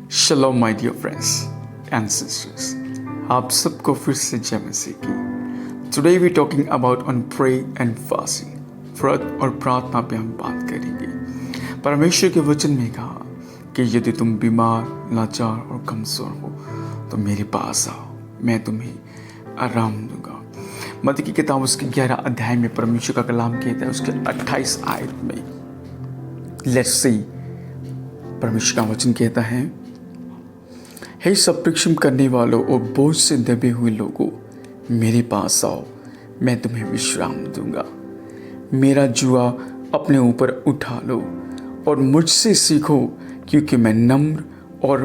शलोम my dear friends and sisters, आप सबको फिर से जय मसीह की। Today we talking about on pray and fasting, व्रत और प्रार्थना पे हम बात करेंगे। परमेश्वर के वचन में कहा कि यदि तुम बीमार, लाचार और कमज़ोर हो तो मेरे पास आओ, मैं तुम्हें आराम दूंगा। मत्ती की किताब उसके 11 अध्याय में परमेश्वर का कलाम कहता है, उसके 28 आयत में लेट्स सी परमेश्वर का वचन कहता है, हे सब परिश्रम करने वालों और बोझ से दबे हुए लोगों, मेरे पास आओ, मैं तुम्हें विश्राम दूंगा। मेरा जुआ अपने ऊपर उठा लो और मुझसे सीखो, क्योंकि मैं नम्र और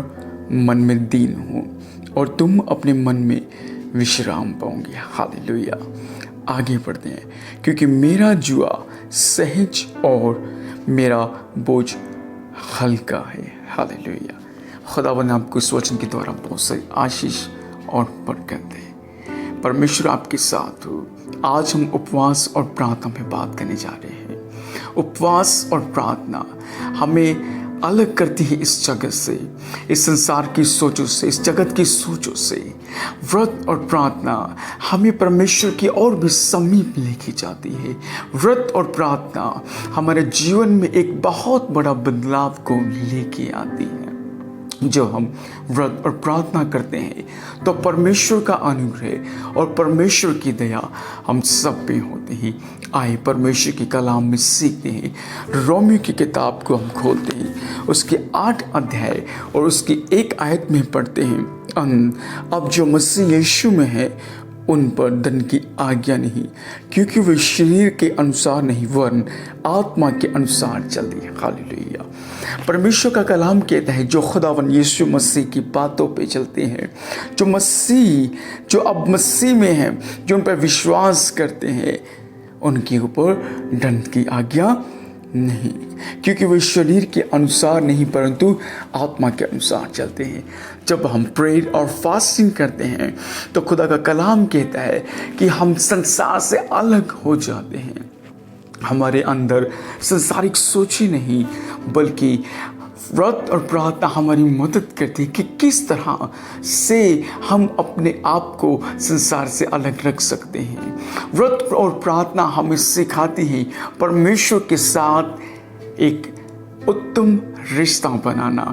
मन में दीन हूँ, और तुम अपने मन में विश्राम पाओगे। हालेलुया। आगे बढ़ते हैं, क्योंकि मेरा जुआ सहज और मेरा बोझ हल्का है। हालेलुया। खुदावंद आपको इस वचन के द्वारा बहुत सारी आशीष और बरकत दे। परमेश्वर आपके साथ हो। आज हम उपवास और प्रार्थना में बात करने जा रहे हैं। उपवास और प्रार्थना हमें अलग करती है इस जगत से, इस संसार की सोचों से, इस जगत की सोचों से। व्रत और प्रार्थना हमें परमेश्वर की और भी समीप लेके जाती है। व्रत और प्रार्थना हमारे जीवन में एक बहुत बड़ा बदलाव को लेके आती है। जब हम व्रत और प्रार्थना करते हैं तो परमेश्वर का अनुग्रह और परमेश्वर की दया हम सब पे होते हैं। आए परमेश्वर के कलाम में सीखते हैं। रोमियो की किताब को हम खोलते हैं, उसके 8 अध्याय और उसकी 1 आयत में पढ़ते हैं, अब जो मसीह यीशु में है उन पर दंड की आज्ञा नहीं, क्योंकि वे शरीर के अनुसार नहीं वरन आत्मा के अनुसार चलती है। हालेलुया। परमेश्वर का कलाम कहता है, जो खुदावन यीशु मसीह की बातों पे चलते हैं, जो अब मसीह में हैं, जो उन पर विश्वास करते हैं, उनके ऊपर दंड की आज्ञा नहीं, क्योंकि वे शरीर के अनुसार नहीं परंतु आत्मा के अनुसार चलते हैं। जब हम प्रेयर और फास्टिंग करते हैं तो खुदा का कलाम कहता है कि हम संसार से अलग हो जाते हैं। हमारे अंदर संसारिक सोच ही नहीं, बल्कि व्रत और प्रार्थना हमारी मदद करती है कि किस तरह से हम अपने आप को संसार से अलग रख सकते हैं। व्रत और प्रार्थना हमें सिखाती है परमेश्वर के साथ एक उत्तम रिश्ता बनाना।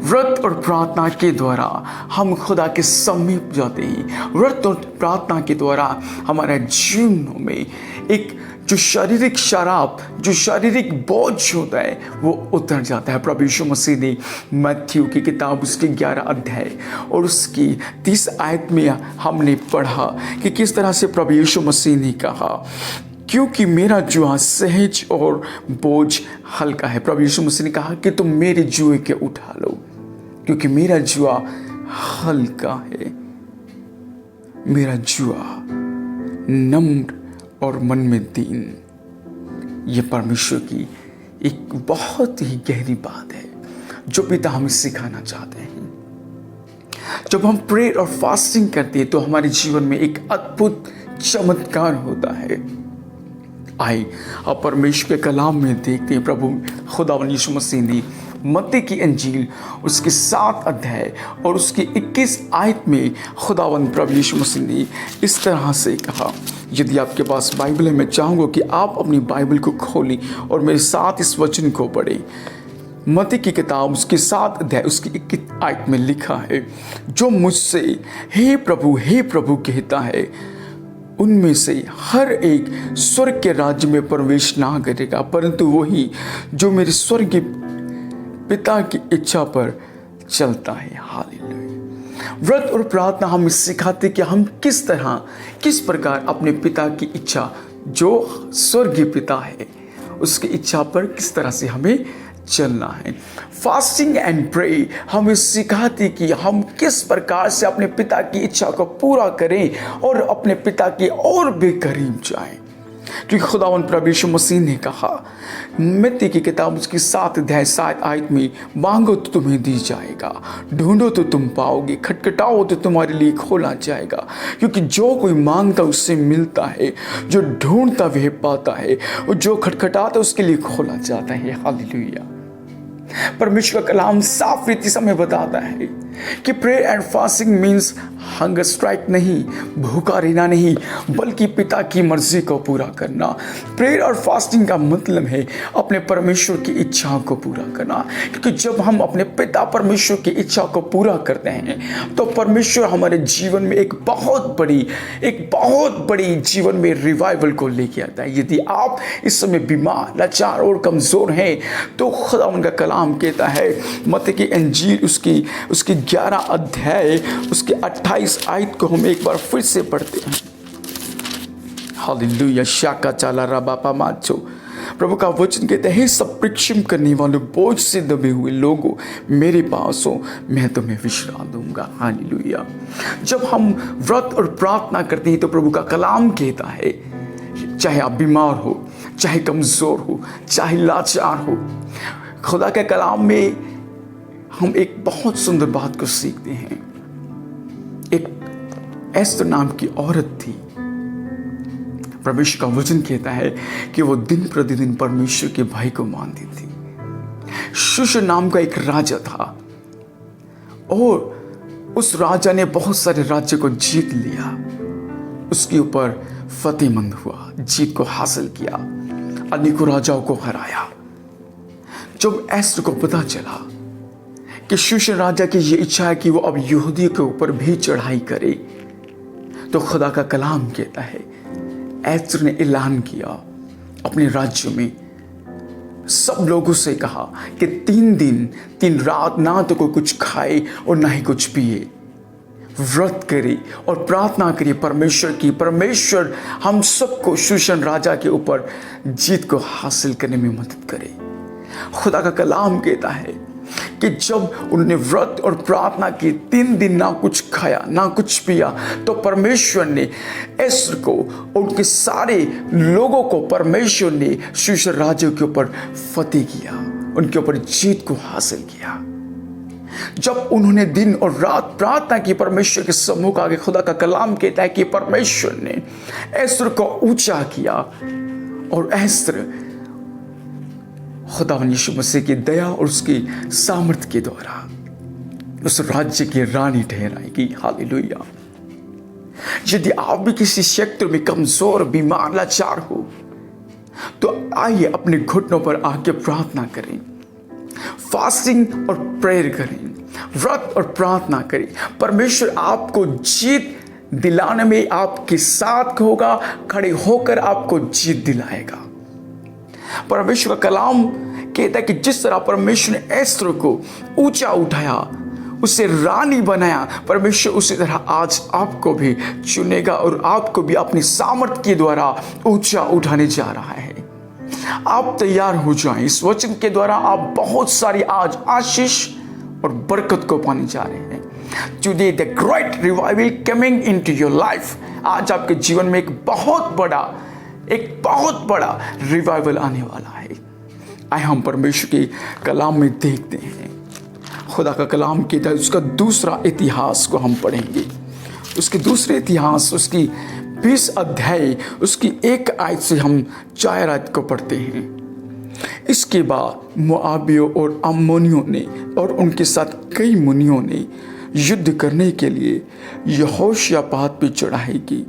व्रत और प्रार्थना के द्वारा हम खुदा के समीप जाते हैं। व्रत और प्रार्थना के द्वारा हमारे जीवन में एक जो शारीरिक शराब, जो शारीरिक बोझ होता है, वो उतर जाता है। प्रभु यीशु मसीह ने मत्ती की किताब उसके 11 अध्याय और उसकी 30 आयत में हमने पढ़ा कि किस तरह से प्रभु यीशु मसीह ने कहा, क्योंकि मेरा जुआ सहज और बोझ हल्का है। प्रभु यीशु मसीह ने कहा कि तुम मेरे जुए के उठा लो, क्योंकि मेरा जुआ हल्का है, मेरा जुआ नम्र और मन में दीन। ये परमेश्वर की एक बहुत ही गहरी बात है जो पिता हमें सिखाना चाहते हैं। जब हम प्रेयर और फास्टिंग करते हैं तो हमारे जीवन में एक अद्भुत चमत्कार होता है। आइए अब परमेश्वर के कलाम में देखते हैं, प्रभु खुदावन यीशु मसीह ने मत्ती की अंजील उसके 7 अध्याय और उसकी 21 आयत में खुदावन प्रभु यीशु मसीह ने इस तरह से कहा। यदि आपके पास बाइबल है, मैं चाहूँगा कि आप अपनी बाइबल को खोलें और मेरे साथ इस वचन को पढ़ें। मत्ती की किताब उसके 7 अध्याय उसकी 21 आयत में लिखा है, जो मुझसे हे प्रभु कहता है, उनमें से हर एक स्वर्ग के राज्य में प्रवेश ना करेगा, परंतु वही जो मेरे स्वर्गीय पिता की इच्छा पर चलता है। हालेलुया। व्रत और प्रार्थना हमें सिखाते कि हम किस प्रकार अपने पिता की इच्छा, जो स्वर्गीय पिता है, उसकी इच्छा पर किस तरह से हमें चलना है। फास्टिंग एंड प्रे हमें सिखाती कि हम किस प्रकार से अपने पिता की इच्छा को पूरा करें और अपने पिता के और भी करीब जाएं, क्योंकि खुदावंद प्रभु यीशु मसीह ने कहा, मत्ती की किताब उसकी 7 अध्याय 7 आयत में, मांगो तो तुम्हें दी जाएगा, ढूंढो तो तुम पाओगे, खटखटाओ तो तुम्हारे लिए खोला जाएगा, क्योंकि जो कोई मांगता उससे मिलता है, जो ढूंढता वह पाता है, और जो खटखटाता उसके लिए खोला जाता है। हालेलुया। परमेश्वर का कलाम साफ रीति से हमें बताता है कि prayer and fasting means hunger strike नहीं, भूखा रहना नहीं, बल्कि पिता की मर्जी को पूरा करना। प्रेयर और फास्टिंग का मतलब है अपने परमेश्वर की इच्छाओं को पूरा करना, क्योंकि जब हम अपने पिता परमेश्वर की इच्छा को पूरा करते हैं तो परमेश्वर हमारे जीवन में एक बहुत बड़ी जीवन में रिवाइवल को लेके आता है। यदि आप इस समय बीमार, लाचार और कमजोर हैं तो खुदा उनका कलाम कहता है, मत्ती की इंजील उसकी 11 अध्याय उसके 28 आयत को हम एक बार फिर से पढ़ते हैं। हालेलुया। शाका चाला रबापा माचो। प्रभु का वचन कहते हैं, सब परिश्रम करने वालों, बोझ से दबे हुए लोगों, मेरे पास हो, मैं तुम्हें विश्राम दूंगा। हालेलुया। जब हम व्रत और प्रार्थना करते हैं तो प्रभु का कलाम कहता है, चाहे आप बीमार हो, चाहे कमजोर हो, चाहे लाचार हो, खुदा के कलाम में हम एक बहुत सुंदर बात को सीखते हैं। एक एस्तर नाम की औरत थी। परमेश्वर का वचन कहता है कि वो दिन प्रतिदिन परमेश्वर के भय को मानती थी। शूशन नाम का एक राजा था और उस राजा ने बहुत सारे राज्य को जीत लिया, उसके ऊपर फतेहमंद हुआ, जीत को हासिल किया, अनेकों राजाओं को हराया। जब एस्तर को पता चला कि शूशन राजा की ये इच्छा है कि वो अब यहूदियों के ऊपर भी चढ़ाई करे, तो खुदा का कलाम कहता है, एस्तर ने ऐलान किया अपने राज्य में, सब लोगों से कहा कि 3 दिन 3 रात ना तो कोई कुछ खाए और ना ही कुछ पिए, व्रत करे और प्रार्थना करिए परमेश्वर हम सबको शूशन राजा के ऊपर जीत को हासिल करने में मदद करे। खुदा का कलाम कहता है कि जब उन्होंने व्रत और प्रार्थना की, 3 दिन ना कुछ खाया ना कुछ पिया, तो परमेश्वर ने एस्तर को और उनके सारे लोगों को परमेश्वर ने शूशन राज्य के ऊपर फतेह किया, उनके ऊपर जीत को हासिल किया। जब उन्होंने दिन और रात प्रार्थना की परमेश्वर के सम्मुख आगे, खुदा का कलाम कहता है कि परमेश्वर ने एस्तर को ऊंचा किया और एस्तर खुदा यीशु मसीह की दया और उसकी सामर्थ्य के द्वारा उस राज्य की रानी ठहराएगी। हालेलुया। यदि आप भी किसी क्षेत्र में कमजोर, बीमार, लाचार हो तो आइए अपने घुटनों पर आके प्रार्थना करें, फास्टिंग और प्रेयर करें, व्रत और प्रार्थना करें। परमेश्वर आपको जीत दिलाने में आपके साथ होगा, खड़े होकर आपको जीत दिलाएगा। परमेश्वर का कलाम कहता है कि जिस तरह परमेश्वर ने एस्तर को ऊंचा उठाया, उसे रानी बनाया, परमेश्वर उसी तरह आज आपको भी चुनेगा और आपको भी अपनी सामर्थ्य के द्वारा ऊंचा उठाने जा रहा है। आप तैयार हो जाएं। इस वचन के द्वारा आप बहुत सारी आज आशीष और बरकत को पाने जा रहे हैं। Today the great revival coming into your life। आज आपके जीवन में एक बहुत बड़ा रिवाइवल आने वाला है। आए हम परमेश्वर के कलाम में देखते हैं। खुदा का कलाम कहता है, उसका दूसरा इतिहास को हम पढ़ेंगे। उसके दूसरे इतिहास उसकी 20 अध्याय उसकी 1 आयत से हम 4 आयत को पढ़ते हैं। इसके बाद मोआबियों और अम्मोनियों ने और उनके साथ कई मुनियों ने युद्ध करने के लिए यहोशापात पे चढ़ाई की।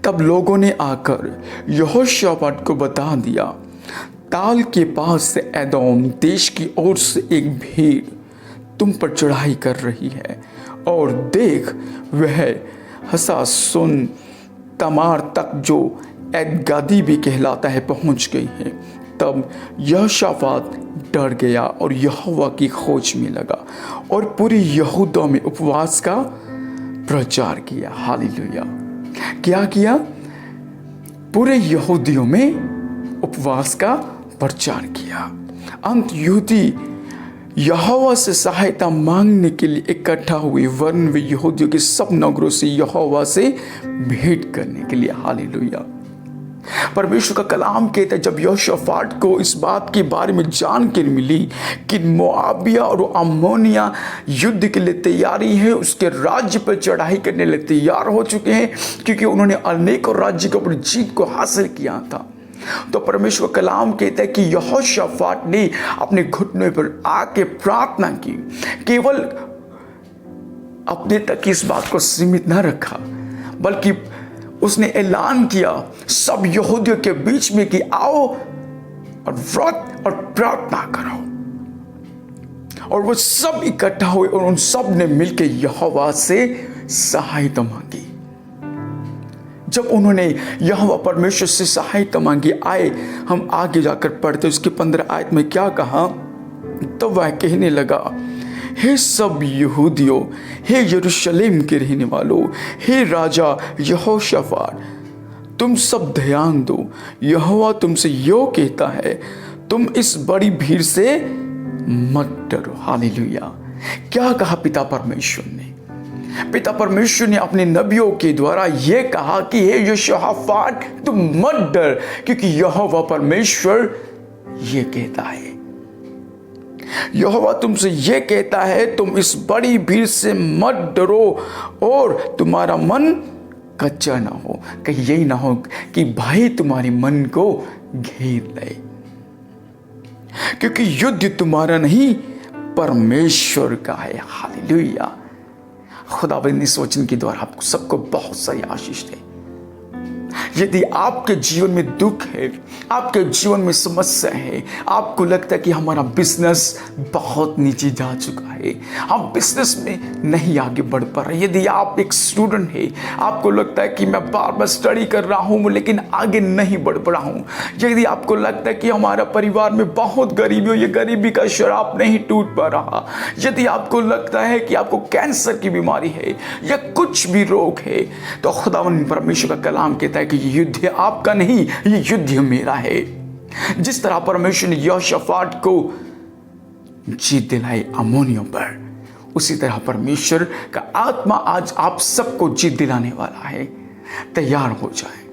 तब लोगों ने आकर यहोशापात को बता दिया, ताल के पास से एदोम देश की ओर से एक भीड़ तुम पर चढ़ाई कर रही है, और देख वह हसासुन तमार तक जो एदगादी भी कहलाता है पहुंच गई है। तब यहोशापात डर गया और यहोवा की खोज में लगा और पूरी यहूदा में उपवास का प्रचार किया। हालेलुया। क्या किया? पूरे यहूदियों में उपवास का प्रचार किया। अंत यहूदी यहोवा से सहायता मांगने के लिए इकट्ठा हुए, वरन वे यहूदियों के सब नगरों से यहोवा से भेंट करने के लिए। हालेलुया। परमेश्वर का कलाम कहता है, जब यहोशापात को इस बात के बारे में जानकारी मिली कि मोआबिया और अम्मोनिया युद्ध के लिए तैयारी है, उसके राज्य पर चढ़ाई करने के लिए तैयार हो चुके हैं, क्योंकि उन्होंने अनेकों राज्य के ऊपर जीत को हासिल किया था। तो परमेश्वर का कलाम कहता है कि यहोशाफाट ने अपने घुटनों पर आके प्रार्थना की। केवल अपने तक इस बात को सीमित न रखा, बल्कि उसने ऐलान किया सब यहूदियों के बीच में कि आओ और व्रत और प्रार्थना करो। और वो सब इकट्ठा हुए और उन सब ने मिलकर यहोवा से सहायता मांगी। जब उन्होंने यहोवा परमेश्वर से सहायता मांगी, आए हम आगे जाकर पढ़ते, उसकी 15 आयत में क्या कहा, तो वह कहने लगा, हे सब यहूदियों, हे यरूशलेम के रहने वालों, हे राजा यहोशाफाट, तुम सब ध्यान दो। यहोवा तुमसे यो कहता है, तुम इस बड़ी भीड़ से मत डरो। हालेलुया। क्या कहा पिता परमेश्वर ने? पिता परमेश्वर ने अपने नबियों के द्वारा यह कहा कि हे यहोशाफाट, तुम मत डर, क्योंकि यहोवा परमेश्वर यह कहता है, यहोवा तुमसे यह कहता है, तुम इस बड़ी भीड़ से मत डरो और तुम्हारा मन कच्चा ना हो। कहीं यही ना हो कि भाई तुम्हारे मन को घेर ले, क्योंकि युद्ध तुम्हारा नहीं परमेश्वर का है। हालेलुया। खुदावंद इस वचन के द्वारा आपको सबको बहुत सारी आशीष दे। यदि आपके जीवन में दुख है, आपके जीवन में समस्या है, आपको लगता है कि हमारा बिजनेस बहुत नीचे जा चुका है, हम बिजनेस में नहीं आगे बढ़ पा रहे, यदि आप एक स्टूडेंट है, आपको लगता है कि मैं बार बार स्टडी कर रहा हूं लेकिन आगे नहीं बढ़ पा रहा हूं, यदि आपको लगता है कि हमारा परिवार में बहुत गरीबी हो, ये गरीबी का शराब नहीं टूट पा रहा, यदि आपको लगता है कि आपको कैंसर की बीमारी है या कुछ भी रोग है, तो खुदावंद परमेश्वर का कलाम कहता है कि युद्ध आपका नहीं, ये युद्ध मेरा है। जिस तरह परमेश्वर ने यहोशाफाट को जीत दिलाई अम्मोनियों पर, उसी तरह परमेश्वर का आत्मा आज आप सबको जीत दिलाने वाला है। तैयार हो जाए।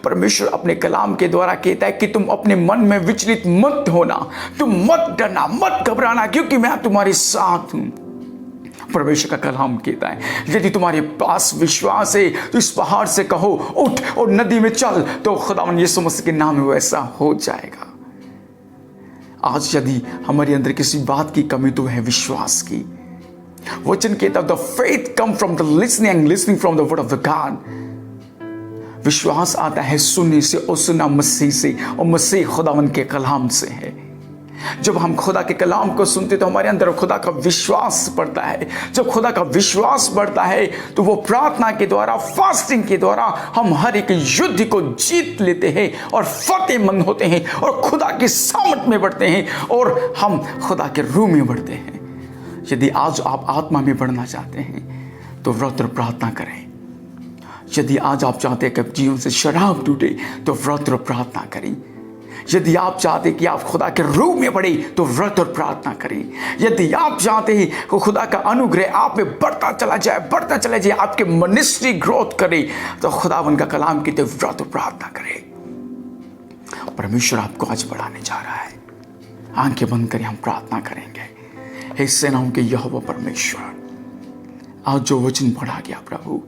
परमेश्वर अपने कलाम के द्वारा कहता है कि तुम अपने मन में विचलित मत होना, तुम मत डरना, मत घबराना, क्योंकि मैं तुम्हारे साथ हूं। परमेश्वर का कलाम कहता है यदि तुम्हारे पास विश्वास है तो इस पहाड़ से कहो उठ और नदी में चल, तो खुदावंद यीशु मसीह के नाम में वैसा हो जाएगा। आज यदि हमारे अंदर किसी बात की कमी तो है विश्वास की। वचन कहता है the faith come from the listening, listening from the word of the God. विश्वास आता है सुनने से और सुना मसीह से, और मसीह खुदावंद के कलाम से है। जब हम खुदा के कलाम को सुनते तो हमारे अंदर खुदा का विश्वास बढ़ता है। जब खुदा का विश्वास बढ़ता है तो वो प्रार्थना के द्वारा, फास्टिंग के द्वारा हम हर एक युद्ध को जीत लेते हैं और फतेहमंद होते हैं और खुदा की सामर्थ में बढ़ते हैं और हम खुदा के रूह में बढ़ते हैं। यदि आज आप आत्मा में बढ़ना चाहते हैं तो व्रत और प्रार्थना करें। यदि आज आप चाहते हैं कि जीवन से शराब टूटे तो व्रत और प्रार्थना करें। यदि आप चाहते हैं कि आप खुदा के रूह में बढ़े तो व्रत और प्रार्थना करें। यदि आप चाहते हैं कि खुदा का अनुग्रह आप में बढ़ता चला जाए, आपके मिनिस्ट्री ग्रोथ करे, तो खुदावंद का कलाम की व्रत और प्रार्थना करें। परमेश्वर आपको आज बढ़ाने जा रहा है। आंखें बंद करें, हम प्रार्थना करेंगे। हे सेनाओं के यहोवा परमेश्वर, आज जो वचन पढ़ा गया प्रभु,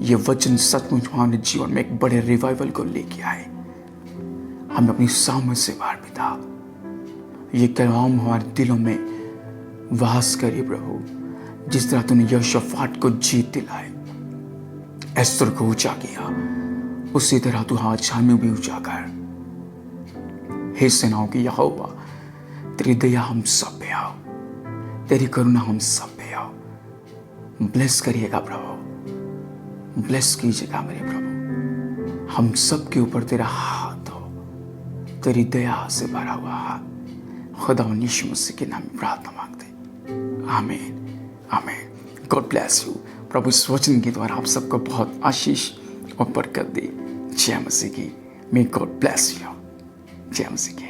ये वचन सचमुच हमारे जीवन में एक बड़े रिवाइवल को लेके आए। हम अपनी सामर्थ से बाहर पिता, ये कलाम हमारे दिलों में वास करिए प्रभु। जिस तरह तूने यहोशाफाट को जीत दिलाई, एस्तर को ऊंचा किया, उसी तरह तू आज हमें भी ऊंचा कर। हे सेनाओं की यहोवा, तेरी दया हम सब पे आओ, तेरी करुणा हम सब पे आओ। ब्लेस करिएगा प्रभु, ब्लेस कीजिएगा मेरे प्रभु। हम सब के ऊपर तेरा हाथ हो, तेरी दया से भरा हुआ हाथ। खुदा यीशु मसीह के नाम में प्रार्थना मांगते, आमीन आमीन। God bless you. प्रभु इस वचन के द्वारा आप सबको बहुत आशीष और बरकत दे। जय मसीह की। May God bless you. जय मसीह की।